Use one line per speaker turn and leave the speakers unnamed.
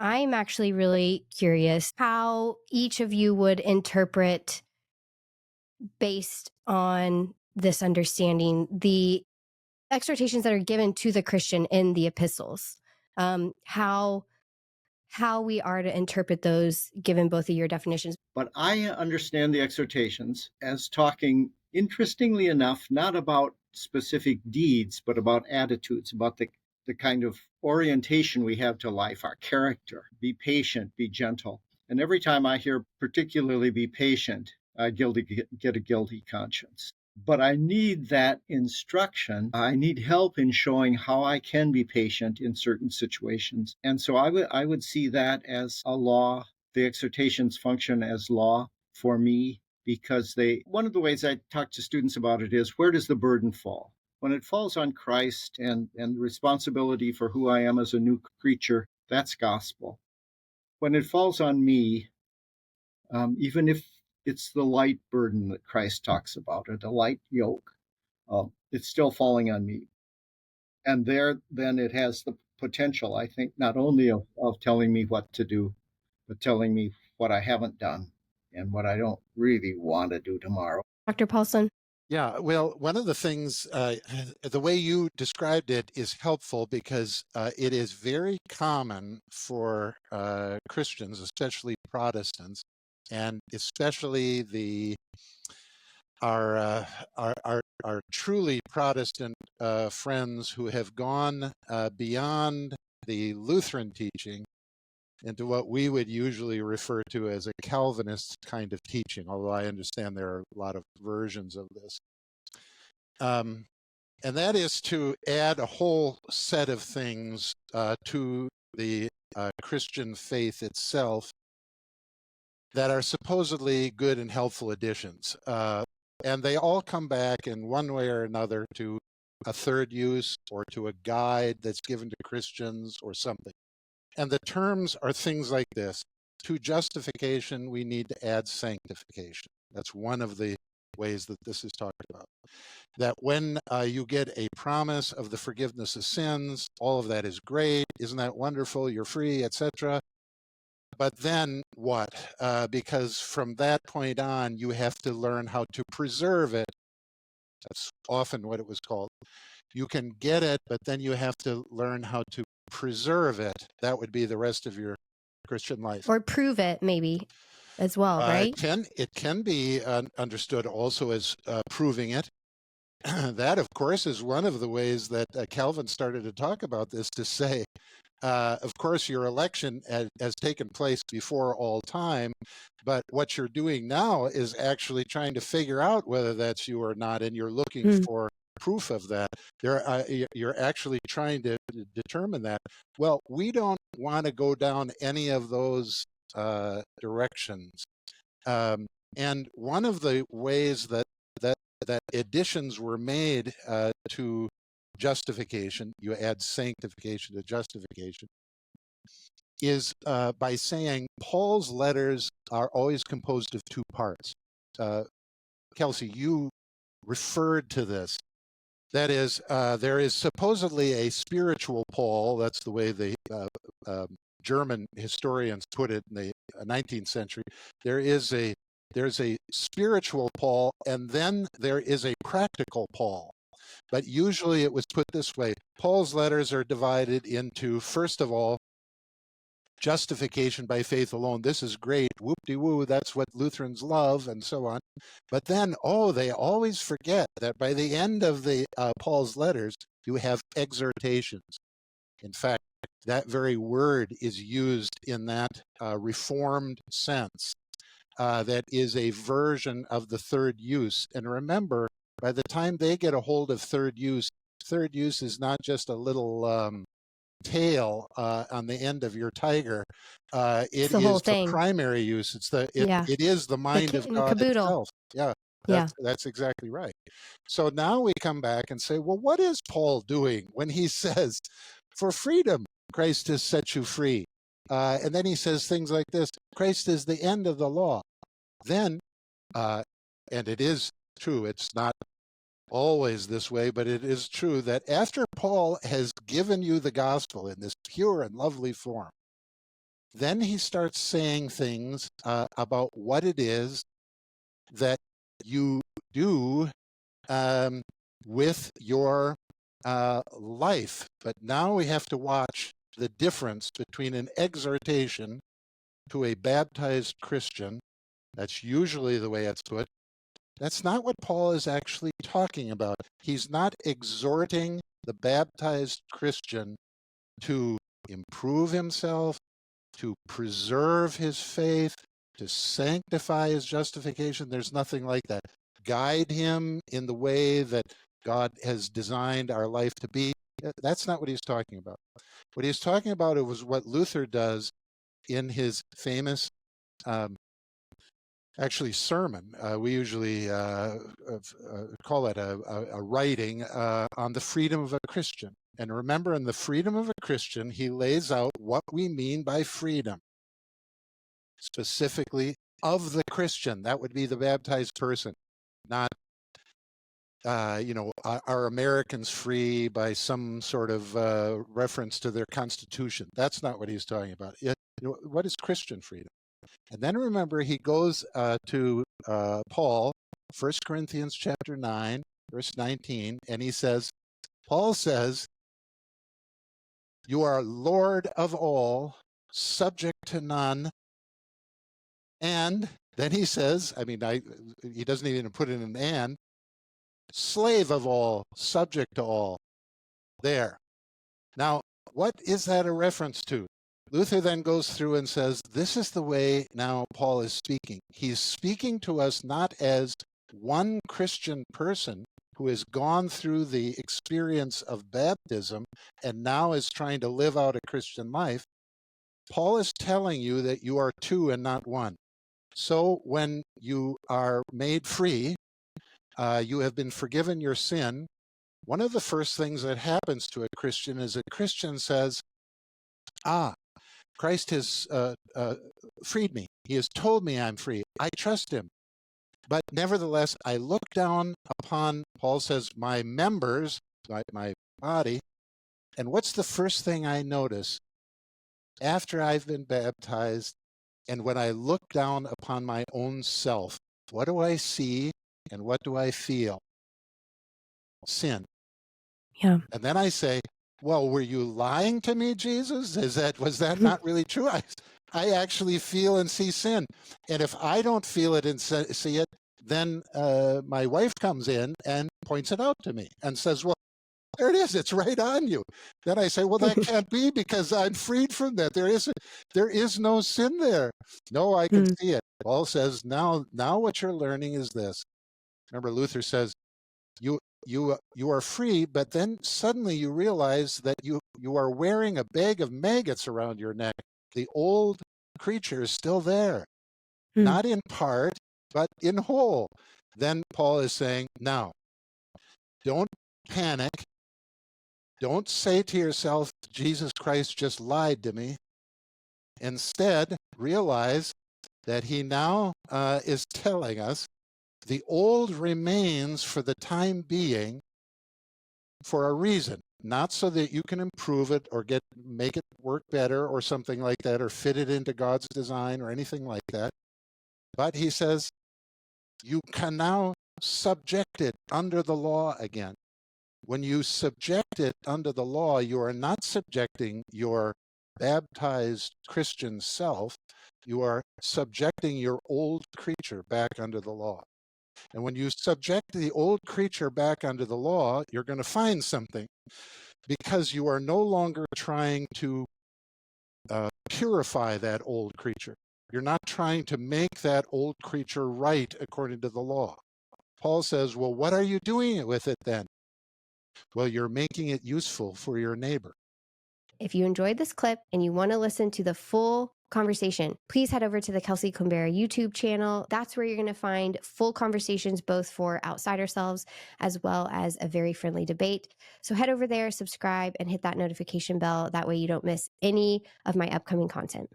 I'm actually really curious how each of you would interpret, based on this understanding, the exhortations that are given to the Christian in the epistles. How we are to interpret those, given both of your definitions.
But I understand the exhortations as talking, interestingly enough, not about specific deeds, but about attitudes, about the kind of orientation we have to life, our character. Be patient, be gentle. And every time I hear particularly be patient, I get a guilty conscience. But I need that instruction. I need help in showing how I can be patient in certain situations. And so I would see that as a law. The exhortations function as law for me because one of the ways I talk to students about it is, where does the burden fall? When it falls on Christ and the responsibility for who I am as a new creature, that's gospel. When it falls on me, even if it's the light burden that Christ talks about, or the light yoke, it's still falling on me. And then it has the potential, I think, not only of telling me what to do, but telling me what I haven't done and what I don't really want to do tomorrow.
Dr. Paulson?
Yeah, well, one of the things, the way you described it is helpful because it is very common for Christians, especially Protestants, and especially our truly Protestant friends who have gone beyond the Lutheran teaching into what we would usually refer to as a Calvinist kind of teaching, although I understand there are a lot of versions of this. And that is to add a whole set of things to the Christian faith itself that are supposedly good and helpful additions. And they all come back in one way or another to a third use or to a guide that's given to Christians or something. And the terms are things like this. To justification, we need to add sanctification. That's one of the ways that this is talked about. That when you get a promise of the forgiveness of sins, all of that is great. Isn't that wonderful? You're free, etc. But then what? Because from that point on, you have to learn how to preserve it. That's often what it was called. You can get it, but then you have to learn how to preserve it. That would be the rest of your Christian life.
Or prove it, maybe, as well, right?
It can be understood also as proving it. That, of course, is one of the ways that Calvin started to talk about this, to say, of course, your election has taken place before all time, but what you're doing now is actually trying to figure out whether that's you or not, and you're looking for proof of that. You're actually trying to determine that. Well, we don't want to go down any of those directions. And one of the ways that additions were made to justification, you add sanctification to justification, is by saying Paul's letters are always composed of two parts. Kelsey, you referred to this. That is, there is supposedly a spiritual Paul. That's the way the German historians put it in the 19th century. There's a spiritual Paul, and then there is a practical Paul. But usually it was put this way. Paul's letters are divided into, first of all, justification by faith alone. This is great. Whoop-de-woo, that's what Lutherans love, and so on. But then, they always forget that by the end of the Paul's letters, you have exhortations. In fact, that very word is used in that reformed sense. That is a version of the third use. And remember, by the time they get a hold of third use is not just a little tail on the end of your tiger. It is the primary use. It is the mind of God itself. Yeah, that's exactly right. So now we come back and say, well, what is Paul doing when he says, for freedom, Christ has set you free? And then he says things like this: Christ is the end of the law. Then, and it is true, it's not always this way, but it is true that after Paul has given you the gospel in this pure and lovely form, then he starts saying things about what it is that you do with your life. But now we have to watch the difference between an exhortation to a baptized Christian. That's usually the way it's put. That's not what Paul is actually talking about. He's not exhorting the baptized Christian to improve himself, to preserve his faith, to sanctify his justification. There's nothing like that. Guide him in the way that God has designed our life to be. That's not what he's talking about. What he's talking about, it was what Luther does in his famous sermon. We usually call it a writing on the freedom of a Christian. And remember, in the freedom of a Christian, he lays out what we mean by freedom, specifically of the Christian. That would be the baptized person, not, are Americans free by some sort of reference to their constitution? That's not what he's talking about. What is Christian freedom? And then remember, he goes to Paul, 1 Corinthians chapter 9, verse 19, and Paul says, you are Lord of all, subject to none. And then he says, he doesn't even put in an and, slave of all, subject to all. There. Now, what is that a reference to? Luther then goes through and says, this is the way now Paul is speaking. He's speaking to us not as one Christian person who has gone through the experience of baptism and now is trying to live out a Christian life. Paul is telling you that you are two and not one. So when you are made free, you have been forgiven your sin. One of the first things that happens to a Christian is a Christian says, Christ has freed me. He has told me I'm free. I trust him. But nevertheless, I look down upon, Paul says, my members, my body, and what's the first thing I notice after I've been baptized and when I look down upon my own self? What do I see and what do I feel? Sin.
Yeah.
And then I say, well, were you lying to me, Jesus? Was that not really true? I actually feel and see sin. And if I don't feel it and see it, then my wife comes in and points it out to me and says, well, there it is. It's right on you. Then I say, well, that can't be because I'm freed from that. There is no sin there. No, I can see it. Paul says, now what you're learning is this. Remember, Luther says, you are free, but then suddenly you realize that you are wearing a bag of maggots around your neck. The old creature is still there, not in part, but in whole. Then Paul is saying, now, don't panic. Don't say to yourself, Jesus Christ just lied to me. Instead, realize that he now is telling us the old remains for the time being for a reason, not so that you can improve it or make it work better or something like that, or fit it into God's design or anything like that. But he says, you can now subject it under the law again. When you subject it under the law, you are not subjecting your baptized Christian self. You are subjecting your old creature back under the law. And when you subject the old creature back under the law, you're going to find something, because you are no longer trying to purify that old creature. You're not trying to make that old creature right according to the law. Paul says, well, what are you doing with it then? Well, you're making it useful for your neighbor.
If you enjoyed this clip and you want to listen to the full conversation, please head over to the Kelsey Cumbera YouTube channel. That's where you're going to find full conversations, both for outside ourselves as well as a very friendly debate. So head over there, subscribe, and hit that notification bell. That way you don't miss any of my upcoming content.